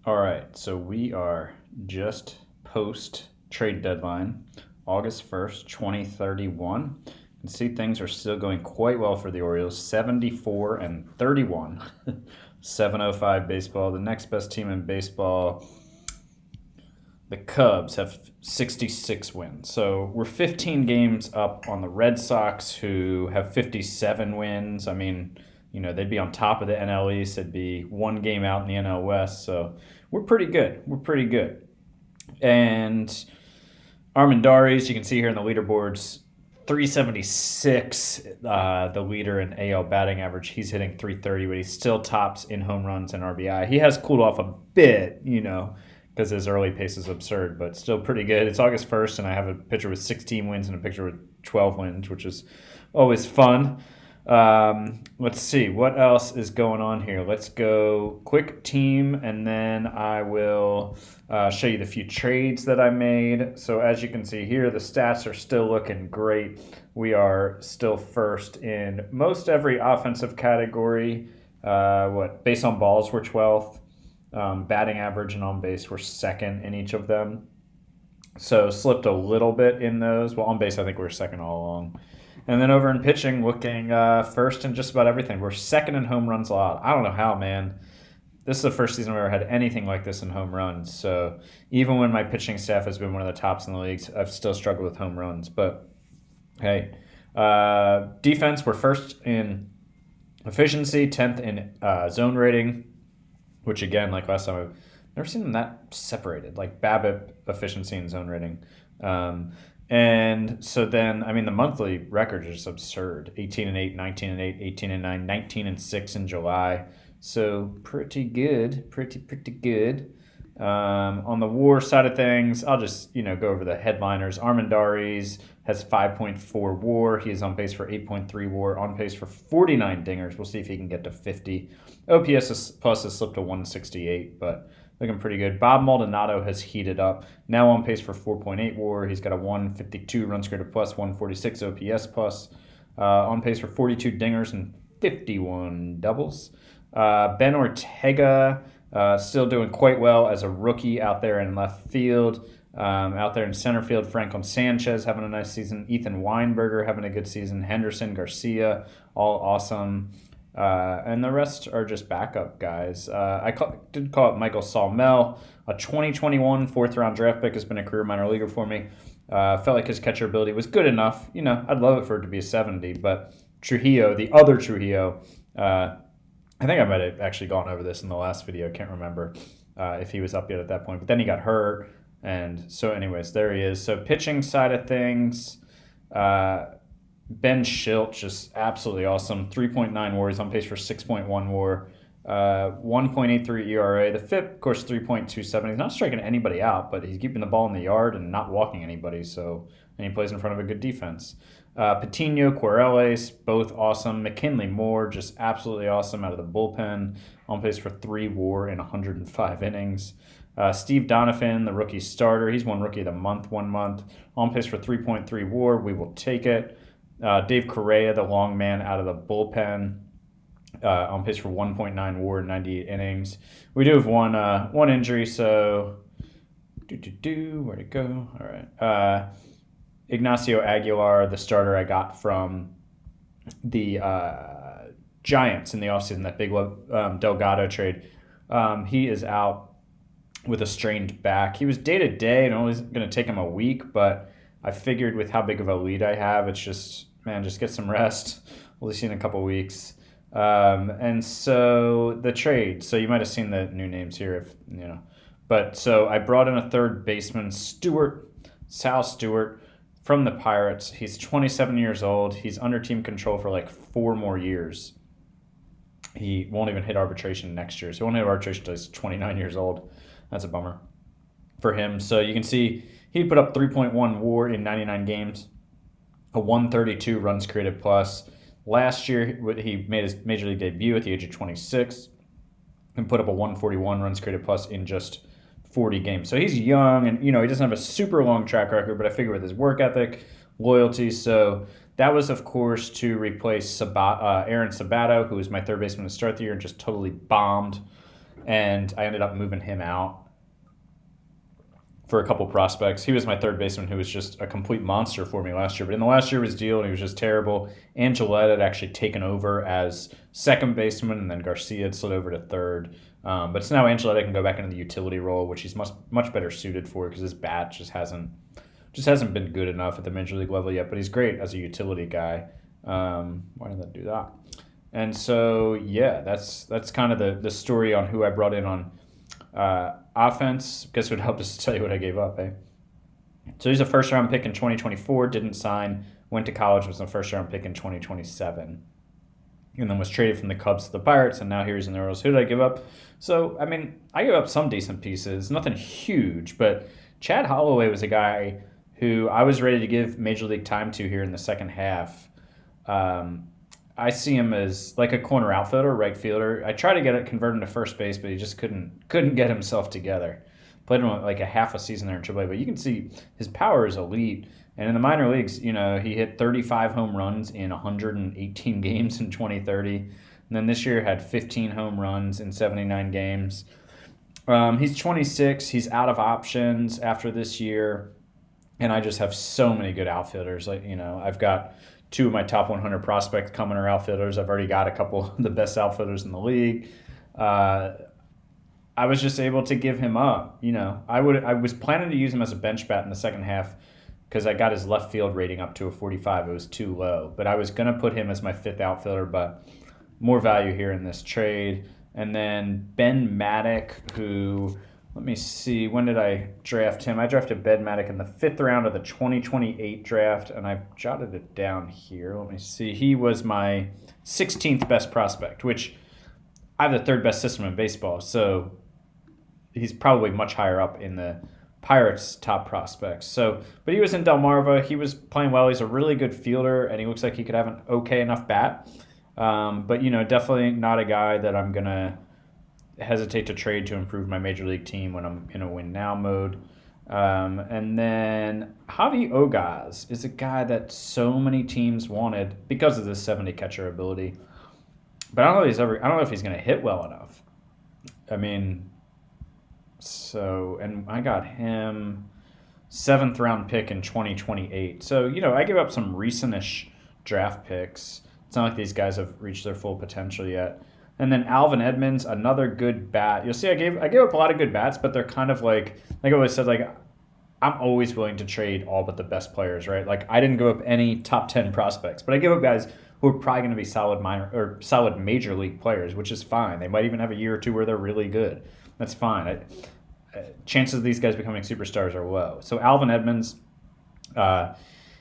All right, so we are just post trade deadline, August 1st, 2031. You can see things are still going quite well for the Orioles, 74 and 31. 705 baseball. The next best team in baseball, the Cubs, have 66 wins. So we're 15 games up on the Red Sox, who have 57 wins. I mean, they'd be on top of the NL East. They'd be one game out in the NL West. So we're pretty good. We're pretty good. And Armendariz, you can see here in the leaderboards, 376, the leader in AL batting average. He's hitting 330, but he still tops in home runs and RBI. He has cooled off a bit, because his early pace is absurd, but still pretty good. It's August 1st, and I have a picture with 16 wins and a picture with 12 wins, which is always fun. Let's see what else is going on here. Let's go quick team, and then I will show you the few trades that I made. So as you can see here, the stats are still looking great. We are still first in most every offensive category. Base on balls, we're 12th. Batting average and on base were second in each of them. So slipped a little bit in those. Well, on base, I think we were second all along. And then over in pitching, looking first in just about everything. We're second in home runs allowed. I don't know how, man. This is the first season I've ever had anything like this in home runs. So even when my pitching staff has been one of the tops in the leagues, I've still struggled with home runs. But hey, defense, we're first in efficiency, 10th in zone rating, which again, like last time, I've never seen them that separated, like BABIP efficiency and zone rating. And so then, I mean, the monthly record is absurd. 18 and 8, 19 and 8, 18 and 9, 19 and 6 in July. So pretty good, pretty good. On the WAR side of things, I'll just go over the headliners. Armendariz has 5.4 WAR. He is on pace for 8.3 WAR. On pace for 49 dingers. We'll see if he can get to 50. OPS plus has slipped to 168, but looking pretty good. Bob Maldonado has heated up. Now on pace for 4.8 WAR. He's got a 152 runs created plus, 146 OPS plus. On pace for 42 dingers and 51 doubles. Ben Ortega still doing quite well as a rookie out there in left field. Out there in center field, Franklin Sanchez having a nice season. Ethan Weinberger having a good season. Henderson, Garcia, all awesome. And the rest are just backup guys. Did call up Michael Salmel, a 2021 fourth-round draft pick, has been a career minor leaguer for me. Felt like his catcher ability was good enough. I'd love it for it to be a 70, but Trujillo, the other Trujillo, I think I might have actually gone over this in the last video. I can't remember if he was up yet at that point, but then he got hurt. And so anyways, there he is. So pitching side of things, Ben Schilt, just absolutely awesome. 3.9 WAR. He's on pace for 6.1 WAR. 1.83 ERA. The FIP, of course, 3.27. He's not striking anybody out, but he's keeping the ball in the yard and not walking anybody. And he plays in front of a good defense. Patino, Quarles, both awesome. McKinley Moore, just absolutely awesome out of the bullpen. On pace for 3 WAR in 105 innings. Steve Donovan, the rookie starter. He's won Rookie of the Month 1 month. On pace for 3.3 WAR. We will take it. Dave Correa, the long man out of the bullpen, on pace for 1.9 WAR in 98 innings. We do have one injury, so where'd it go? All right. Ignacio Aguilar, the starter I got from the Giants in the offseason, that big Delgado trade. He is out with a strained back. He was day-to-day and only going to take him a week, but I figured with how big of a lead I have, it's just get some rest. We'll see in a couple weeks. And so the trade. So you might have seen the new names here, But so I brought in a third baseman, Sal Stewart, from the Pirates. He's 27 years old. He's under team control for like 4 more years. He won't even hit arbitration next year. So he won't hit arbitration until he's 29 years old. That's a bummer for him. So you can see he put up 3.1 WAR in 99 games, a 132 runs created plus. Last year, he made his major league debut at the age of 26 and put up a 141 runs created plus in just 40 games. So he's young and, he doesn't have a super long track record, but I figure with his work ethic, loyalty. So that was, of course, to replace Aaron Sabato, who was my third baseman to start the year and just totally bombed. and I ended up moving him out for a couple prospects. He was my third baseman who was just a complete monster for me last year. But in the last year of his deal, and he was just terrible. Angelette had actually taken over as second baseman, and then Garcia had slid over to third. But so now Angelette can go back into the utility role, which he's much better suited for because his bat just hasn't been good enough at the major league level yet. But he's great as a utility guy. Why did that do that? And so yeah, that's kind of the story on who I brought in on offense. Guess it would help just to tell you what I gave up, eh? So he's a first round pick in 2024, didn't sign, went to college, was a first round pick in 2027. And then was traded from the Cubs to the Pirates, and now here he's in the Orioles. Who did I give up? So, I mean, I gave up some decent pieces, nothing huge, but Chad Holloway was a guy who I was ready to give Major League time to here in the second half. I see him as like a corner outfielder, right fielder. I tried to get it converted to first base, but he just couldn't get himself together. Played him like a half a season there in AAA, but you can see his power is elite. And in the minor leagues, you know, he hit 35 home runs in 118 games in 2030. And then this year had 15 home runs in 79 games. He's 26. He's out of options after this year. And I just have so many good outfielders. Like, you know, I've got two of my top 100 prospects coming are outfielders. I've already got a couple of the best outfielders in the league. I was just able to give him up. You know, I was planning to use him as a bench bat in the second half because I got his left field rating up to a 45. It was too low. But I was going to put him as my fifth outfielder, but more value here in this trade. And then Ben Maddock, who, let me see, when did I draft him? I drafted Ben Maddock in the 5th round of the 2028 draft, and I jotted it down here. Let me see. He was my 16th best prospect, which I have the 3rd best system in baseball, so he's probably much higher up in the Pirates' top prospects. So, but he was in Delmarva. He was playing well. He's a really good fielder, and he looks like he could have an okay enough bat. But, you know, definitely not a guy that I'm going to hesitate to trade to improve my major league team when I'm in a win now mode. And then Javi Ogaz is a guy that so many teams wanted because of this 70 catcher ability. But I don't know if he's going to hit well enough. I mean, so, and I got him 7th round pick in 2028. So, you know, I gave up some recent-ish draft picks. It's not like these guys have reached their full potential yet. And then Alvin Edmonds, another good bat. You'll see I gave up a lot of good bats, but they're kind of like I always said, like, I'm always willing to trade all but the best players, right? Like, I didn't give up any top 10 prospects, but I gave up guys who are probably going to be solid major league players, which is fine. They might even have a year or two where they're really good. That's fine. Chances of these guys becoming superstars are low. So Alvin Edmonds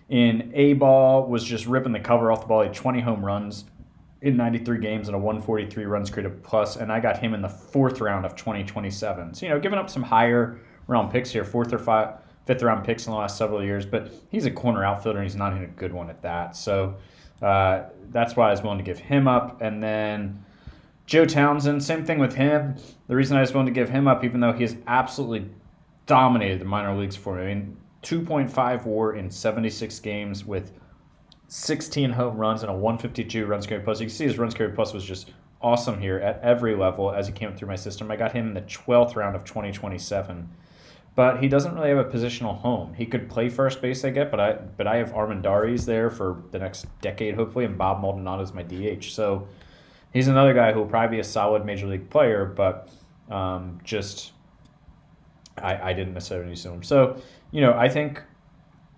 in A-ball was just ripping the cover off the ball. He had 20 home runs in 93 games and a 143 runs created plus, and I got him in the 4th round of 2027. So, you know, giving up some higher round picks here, 4th or 5th round picks in the last several years, but he's a corner outfielder and he's not even a good one at that. So that's why I was willing to give him up. And then Joe Townsend, same thing with him. The reason I was willing to give him up, even though he has absolutely dominated the minor leagues for me. I mean, 2.5 WAR in 76 games with 16 home runs and a 152 runs carried plus. You can see his runs carried plus was just awesome here at every level as he came through my system. I got him in the 12th round of 2027. But he doesn't really have a positional home. He could play first base, I get, but I have Armendariz there for the next decade, hopefully, and Bob Maldonado is my DH. So he's another guy who will probably be a solid major league player, but I didn't necessarily use him. So, you know, I think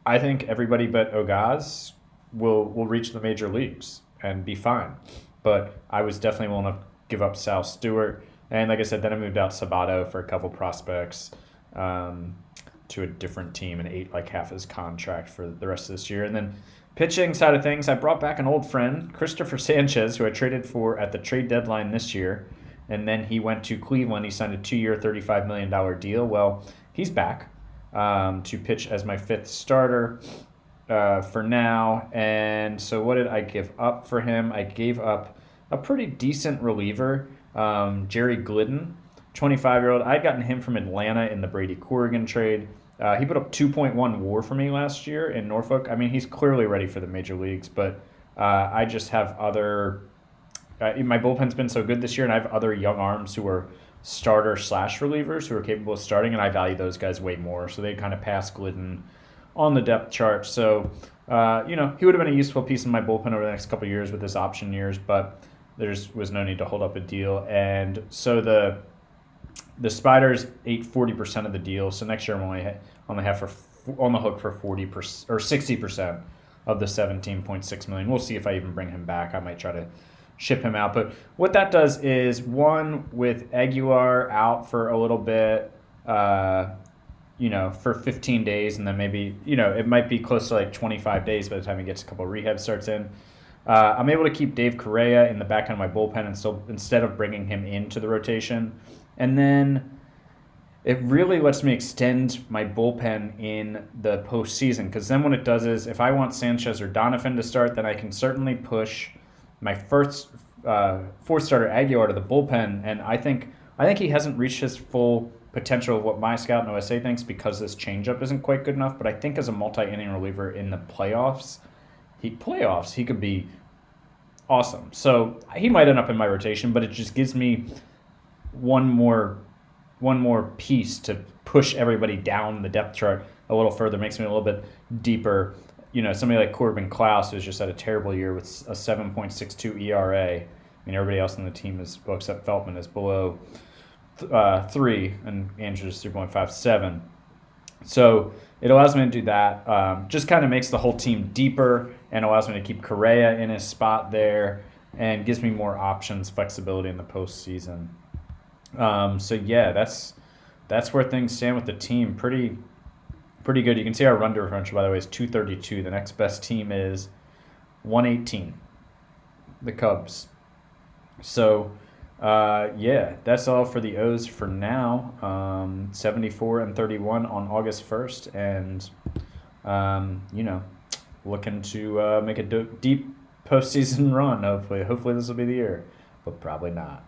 everybody but Ogaz will reach the major leagues and be fine. But I was definitely willing to give up Sal Stewart. And like I said, then I moved out Sabato for a couple prospects to a different team and ate like half his contract for the rest of this year. And then pitching side of things, I brought back an old friend, Christopher Sanchez, who I traded for at the trade deadline this year. And then he went to Cleveland. He signed a 2-year, $35 million deal. Well, he's back to pitch as my 5th starter for now. And so what did I give up for him? I gave up a pretty decent reliever, Jerry Glidden, 25-year-old. I'd gotten him from Atlanta in the Brady Corrigan trade. He put up 2.1 WAR for me last year in Norfolk. I mean, he's clearly ready for the major leagues, but I just have other my bullpen's been so good this year, and I have other young arms who are starter slash relievers who are capable of starting, and I value those guys way more. So they kind of pass Glidden on the depth chart. So, he would have been a useful piece in my bullpen over the next couple of years with his option years, but there was no need to hold up a deal. And so the Spiders ate 40% of the deal. So next year I'm only on the hook for 40% or 60% of the $17.6 million. We'll see if I even bring him back. I might try to ship him out. But what that does is, one, with Aguilar out for a little bit, for 15 days, and then maybe, it might be close to like 25 days by the time he gets a couple of rehab starts in. I'm able to keep Dave Correa in the back end of my bullpen and still, instead of bringing him into the rotation. And then it really lets me extend my bullpen in the postseason, because then what it does is, if I want Sanchez or Donovan to start, then I can certainly push my fourth starter Aguilar to the bullpen, and I think he hasn't reached his full potential of what my scout and OSA thinks, because this changeup isn't quite good enough. But I think as a multi-inning reliever in the playoffs, he could be awesome. So he might end up in my rotation, but it just gives me one more piece to push everybody down the depth chart a little further, makes me a little bit deeper. Somebody like Corbin Klaus, who's just had a terrible year with a 7.62 ERA. I mean, everybody else on the team except Feltman is below 3, and Andrews 3.57. So it allows me to do that. Just kind of makes the whole team deeper, and allows me to keep Correa in his spot there, and gives me more options, flexibility in the postseason. That's where things stand with the team. Pretty good. You can see our run differential, by the way, is 232. The next best team is 118, the Cubs. So, that's all for the O's for now. 74-31 on August 1st, and looking to make a deep postseason run. Hopefully this will be the year, but probably not.